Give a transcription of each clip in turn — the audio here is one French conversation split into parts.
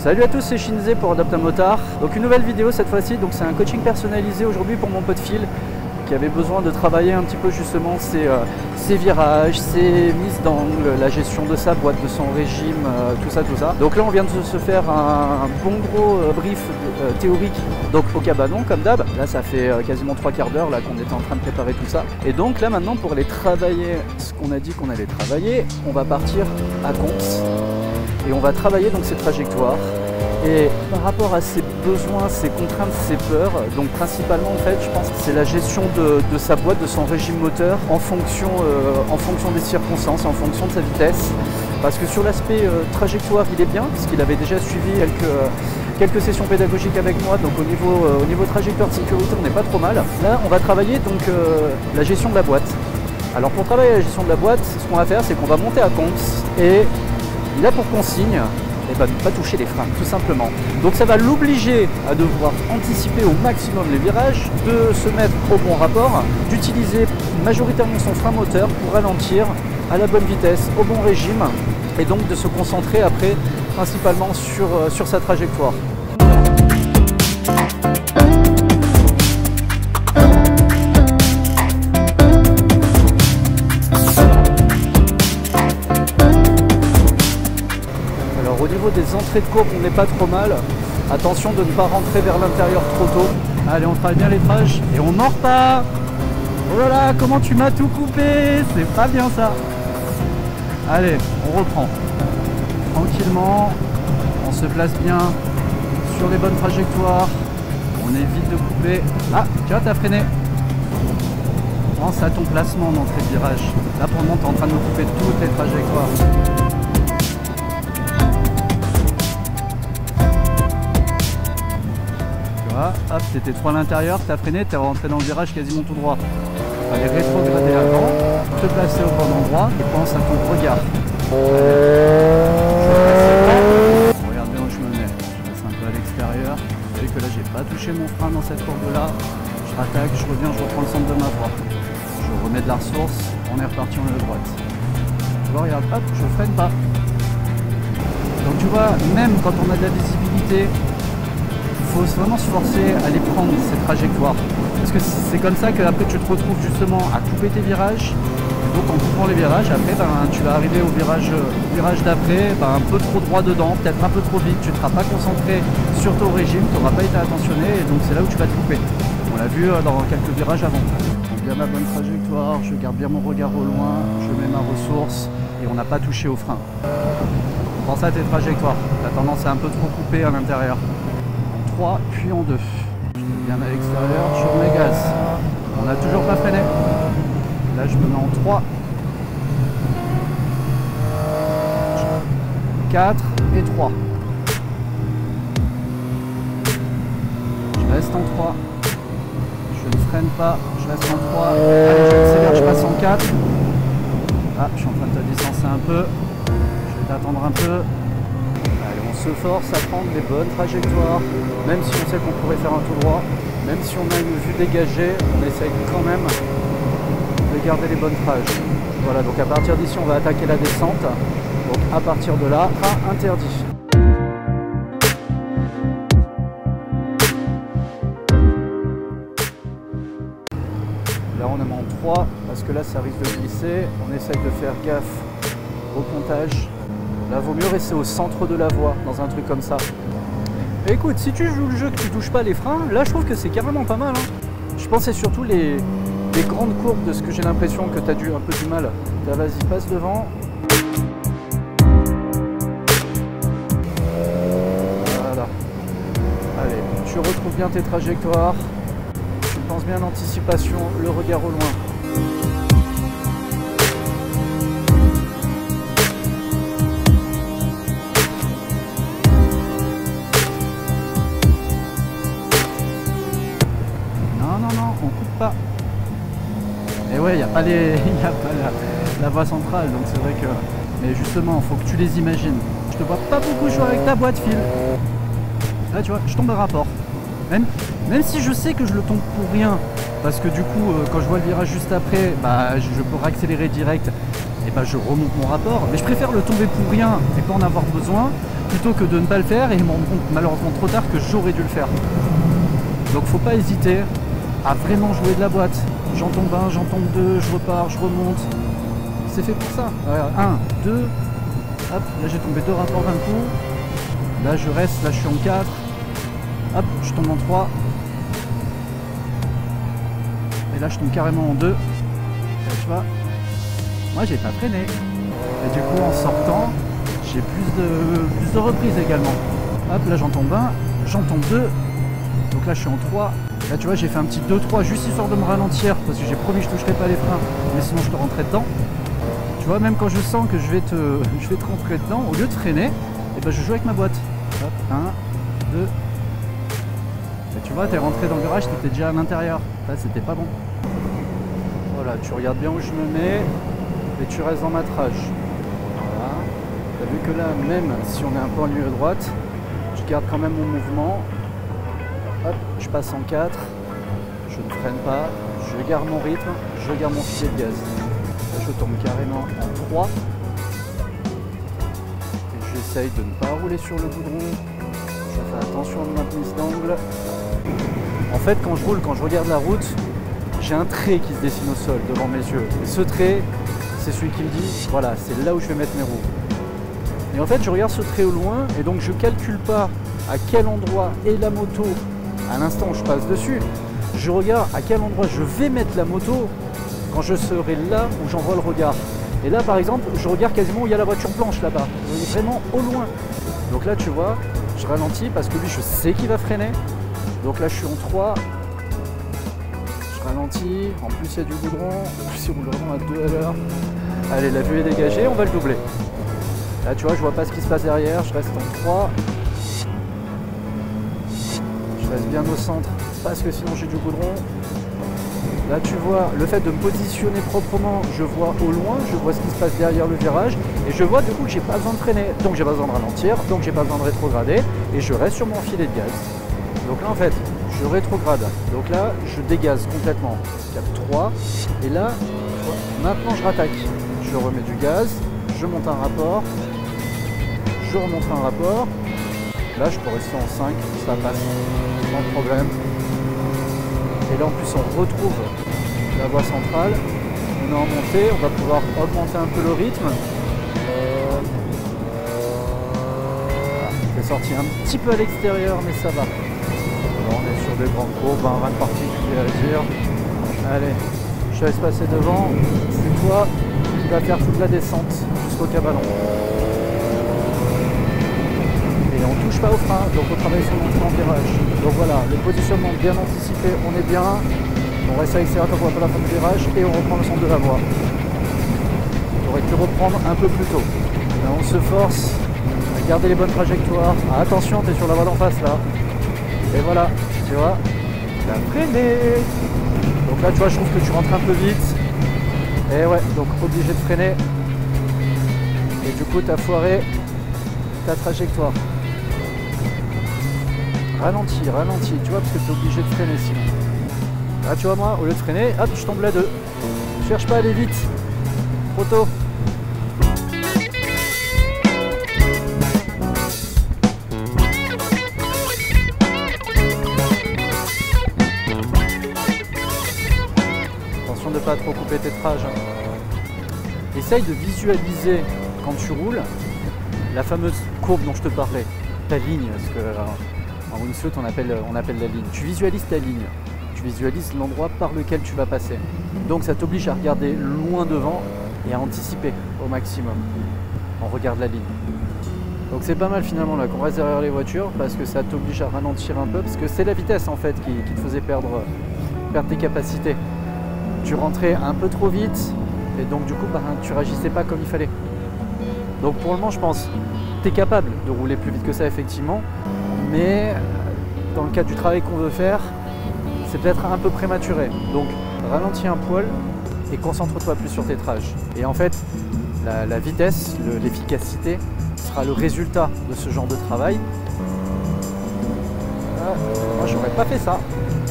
Salut à tous, c'est Shinzé pour Adopt un Motard. Donc une nouvelle vidéo cette fois-ci, donc c'est un coaching personnalisé aujourd'hui pour mon pote Phil qui avait besoin de travailler un petit peu justement ses virages, ses mises d'angle, la gestion de sa boîte, de son régime, tout ça. Donc là on vient de se faire un bon gros brief théorique donc au cabanon comme d'hab. Là ça fait quasiment 3/4 d'heure là qu'on était en train de préparer tout ça. Et donc là maintenant pour aller travailler ce qu'on a dit qu'on allait travailler, on va partir à Comps et on va travailler donc ces trajectoires. Et par rapport à ses besoins, ses contraintes, ses peurs, donc principalement en fait je pense que c'est la gestion de sa boîte, de son régime moteur en fonction des circonstances, en fonction de sa vitesse. Parce que sur l'aspect trajectoire il est bien, parce qu'il avait déjà suivi quelques sessions pédagogiques avec moi, donc au niveau trajectoire de sécurité on n'est pas trop mal. Là on va travailler donc la gestion de la boîte. Alors pour travailler la gestion de la boîte, ce qu'on va faire c'est qu'on va monter à Comps et il a pour consigne et ne pas toucher les freins, tout simplement. Donc ça va l'obliger à devoir anticiper au maximum les virages, de se mettre au bon rapport, d'utiliser majoritairement son frein moteur pour ralentir à la bonne vitesse, au bon régime, et donc de se concentrer après principalement sur sa trajectoire. Au niveau des entrées de courbe, on n'est pas trop mal. Attention de ne pas rentrer vers l'intérieur trop tôt. Allez, on travaille bien les trages et on mord pas. Oh là là, comment tu m'as tout coupé? C'est pas bien ça. Allez, on reprend. Tranquillement, on se place bien sur les bonnes trajectoires. On évite de couper. Ah, tu vois, t'as freiné. Pense à ton placement d'entrée de virage. Là, pour le moment, t'es en train de me couper toutes les trajectoires. Hop, t'étais trop à l'intérieur, t'as freiné, t'es rentré dans le virage quasiment tout droit. Fallait rétrograder avant, te placer au bon endroit et pense à ton regard. Regarde bien où je me mets. Je passe un peu à l'extérieur. Vous voyez que là j'ai pas touché mon frein dans cette courbe là. Je rattaque, je reviens, je reprends le centre de ma voie. Je remets de la ressource, on est reparti en ligne droite. Tu vois, regarde, hop, je freine pas. Donc tu vois, même quand on a de la visibilité, il faut vraiment se forcer à les prendre ces trajectoires parce que c'est comme ça que après tu te retrouves justement à couper tes virages. Donc en coupant les virages après tu vas arriver au virage d'après un peu trop droit dedans, peut-être un peu trop vite, tu ne seras pas concentré sur ton régime, tu n'auras pas été attentionné et donc c'est là où tu vas te couper. On l'a vu dans quelques virages avant. Donc bien ma bonne trajectoire, je garde bien mon regard au loin, je mets ma ressource et on n'a pas touché au frein. Pense à tes trajectoires, tu as tendance à un peu trop couper à l'intérieur. 3 puis en 2. Je mets bien à l'extérieur, je remets gaz. On n'a toujours pas freiné. Là je me mets en 3. 4 et 3. Je reste en 3. Je ne freine pas, je reste en 3. Allez, j'accélère, je passe en 4. Ah, je suis en train de te distancer un peu. Je vais t'attendre un peu. On se force à prendre les bonnes trajectoires, même si on sait qu'on pourrait faire un tout droit, même si on a une vue dégagée, on essaye quand même de garder les bonnes trajes. Voilà, donc à partir d'ici on va attaquer la descente, donc à partir de là, pas interdit. Là on est en 3, parce que là ça risque de glisser, on essaye de faire gaffe au pontage. Là, vaut mieux rester au centre de la voie dans un truc comme ça. Et écoute, si tu joues le jeu que tu touches pas les freins, là je trouve que c'est carrément pas mal. Je pense que c'est surtout les grandes courbes de ce que j'ai l'impression que tu as un peu du mal. Vas-y, passe devant. Voilà. Allez, tu retrouves bien tes trajectoires. Tu penses bien l'anticipation, le regard au loin. Non, on coupe pas. Et ouais, il n'y a pas, la voie centrale, donc c'est vrai que... Mais justement, il faut que tu les imagines. Je te vois pas beaucoup jouer avec ta boîte, Phil. Là, tu vois, je tombe de rapport. Même si je sais que je le tombe pour rien, parce que du coup, quand je vois le virage juste après, je peux réaccélérer direct. Et je remonte mon rapport. Mais je préfère le tomber pour rien et pas en avoir besoin, plutôt que de ne pas le faire et me rendre compte malheureusement trop tard que j'aurais dû le faire. Donc faut pas hésiter à vraiment jouer de la boîte. J'en tombe un, j'en tombe deux, je repars, je remonte. C'est fait pour ça. 1, 2, hop, là j'ai tombé 2 rapports d'un coup. Là je reste, là je suis en 4. Hop, je tombe en 3. Et là je tombe carrément en 2. Là, tu vois, moi j'ai pas freiné. Et du coup en sortant, j'ai plus de reprises également. Hop, là j'en tombe un, j'en tombe 2. Donc là je suis en 3. Là tu vois j'ai fait un petit 2-3 juste histoire de me ralentir parce que j'ai promis que je toucherai pas les freins, mais sinon je te rentrais dedans. Tu vois, même quand je sens que je vais te rentrer dedans, au lieu de freiner, et ben je joue avec ma boîte. Hop, 1, 2. Et tu vois, t'es rentré dans le garage, t'étais déjà à l'intérieur. Là c'était pas bon. Voilà, tu regardes bien où je me mets et tu restes dans ma trage. Voilà. T'as vu que là, même si on est un peu en ligne droite, je garde quand même mon mouvement. Hop, je passe en 4, je ne freine pas, je garde mon rythme, je garde mon filet de gaz. Là, je tombe carrément en 3. Et j'essaye de ne pas rouler sur le goudron. Je fais attention à ma prise d'angle. En fait, quand je roule, quand je regarde la route, j'ai un trait qui se dessine au sol devant mes yeux. Et ce trait, c'est celui qui me dit, voilà, c'est là où je vais mettre mes roues. Et en fait, je regarde ce trait au loin et donc je calcule pas à quel endroit est la moto à l'instant où je passe dessus. Je regarde à quel endroit je vais mettre la moto quand je serai là où j'envoie le regard. Et là, par exemple, je regarde quasiment où il y a la voiture blanche là-bas. Vraiment au loin. Donc là, tu vois, je ralentis parce que lui, je sais qu'il va freiner. Donc là, je suis en 3. Je ralentis. En plus, il y a du goudron. En plus, il roule vraiment à 2 à l'heure. Allez, la vue est dégagée. On va le doubler. Là, tu vois, je vois pas ce qui se passe derrière. Je reste en 3. Je reste bien au centre parce que sinon j'ai du goudron. Là tu vois, le fait de me positionner proprement, je vois au loin, je vois ce qui se passe derrière le virage et je vois du coup que j'ai pas besoin de freiner, donc j'ai pas besoin de ralentir, donc j'ai pas besoin de rétrograder et je reste sur mon filet de gaz. Donc là en fait, je rétrograde, donc là je dégaze complètement. Cap 3 et là, maintenant je rattaque. Je remets du gaz, je monte un rapport, je remonte un rapport. Là je peux rester en 5, ça passe sans problème. Et là en plus on retrouve la voie centrale, on est en montée, on va pouvoir augmenter un peu le rythme. C'est sorti un petit peu à l'extérieur mais ça va. Là, on est sur des grandes courbes, rien de particulier à dire. Allez, je laisse passer devant, c'est toi qui vas faire toute la descente jusqu'au cabanon. On touche pas au frein, donc on travaille sur l'entrée en virage. Donc voilà, le positionnement bien anticipé, on est bien. On reste à l'accélérateur pour la fin du virage et on reprend le centre de la voie. On aurait pu reprendre un peu plus tôt. Là, on se force à garder les bonnes trajectoires. Ah, attention, tu es sur la voie d'en face là. Et voilà, tu vois, la freiner. Donc là, tu vois, je trouve que tu rentres un peu vite. Et ouais, donc obligé de freiner. Et du coup, tu as foiré ta trajectoire. Ralentis, tu vois, parce que tu es obligé de freiner sinon. Là, tu vois, moi, au lieu de freiner, hop, je tombe là 2. Je cherche pas à aller vite. Trop tôt. Attention de ne pas trop couper tes trages. Essaye de visualiser quand tu roules la fameuse courbe dont je te parlais. Ta ligne, parce que en wingsuit on appelle la ligne. Tu visualises ta ligne, tu visualises l'endroit par lequel tu vas passer. Donc ça t'oblige à regarder loin devant et à anticiper au maximum. On regarde la ligne. Donc c'est pas mal finalement là qu'on reste derrière les voitures parce que ça t'oblige à ralentir un peu parce que c'est la vitesse en fait qui te faisait perdre tes capacités. Tu rentrais un peu trop vite et donc du coup tu réagissais pas comme il fallait. Donc pour le moment je pense tu es capable de rouler plus vite que ça effectivement, mais dans le cadre du travail qu'on veut faire, c'est peut-être un peu prématuré. Donc ralentis un poil et concentre-toi plus sur tes trages. Et en fait, la vitesse, l'efficacité sera le résultat de ce genre de travail. Moi j'aurais pas fait ça,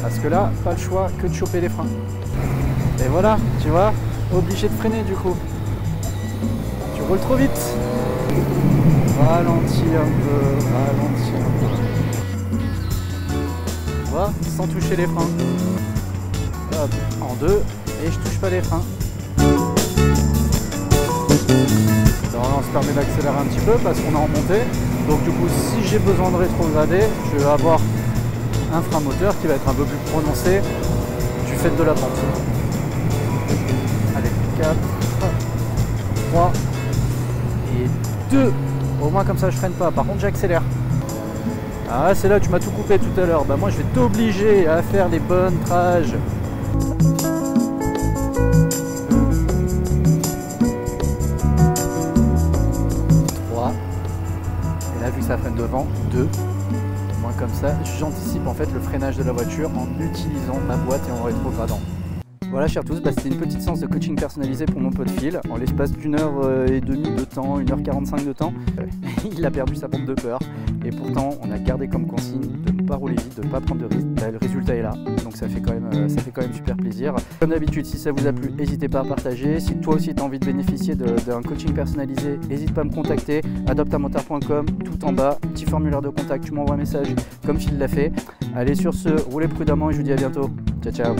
parce que là, pas le choix que de choper les freins. Et voilà, tu vois, obligé de freiner du coup. Tu roules trop vite. Ralentis un peu, ralentis un peu. Tu vois, sans toucher les freins. Hop, en deux, et je touche pas les freins. Alors là, on se permet d'accélérer un petit peu parce qu'on est en montée. Donc du coup, si j'ai besoin de rétrograder, je vais avoir un frein moteur qui va être un peu plus prononcé du fait de la pente. Allez, 4, 3 et 2. Au moins comme ça je freine pas, par contre j'accélère. Ah c'est là tu m'as tout coupé tout à l'heure. Bah moi je vais t'obliger à faire les bonnes trages. 3. Et là vu que ça freine devant, 2. Au moins comme ça j'anticipe en fait le freinage de la voiture en utilisant ma boîte et en rétrogradant. Voilà chers tous, c'était une petite séance de coaching personnalisé pour mon pote Phil. En l'espace d'1h30 de temps, 1h45 de temps, il a perdu sa pompe de peur. Et pourtant, on a gardé comme consigne de ne pas rouler vite, de ne pas prendre de risques. Le résultat est là, donc ça fait quand même super plaisir. Comme d'habitude, si ça vous a plu, n'hésitez pas à partager. Si toi aussi tu as envie de bénéficier d'un coaching personnalisé, n'hésite pas à me contacter. adoptamotard.com, tout en bas, petit formulaire de contact, tu m'envoies un message comme Phil l'a fait. Allez sur ce, roulez prudemment et je vous dis à bientôt. Ciao ciao.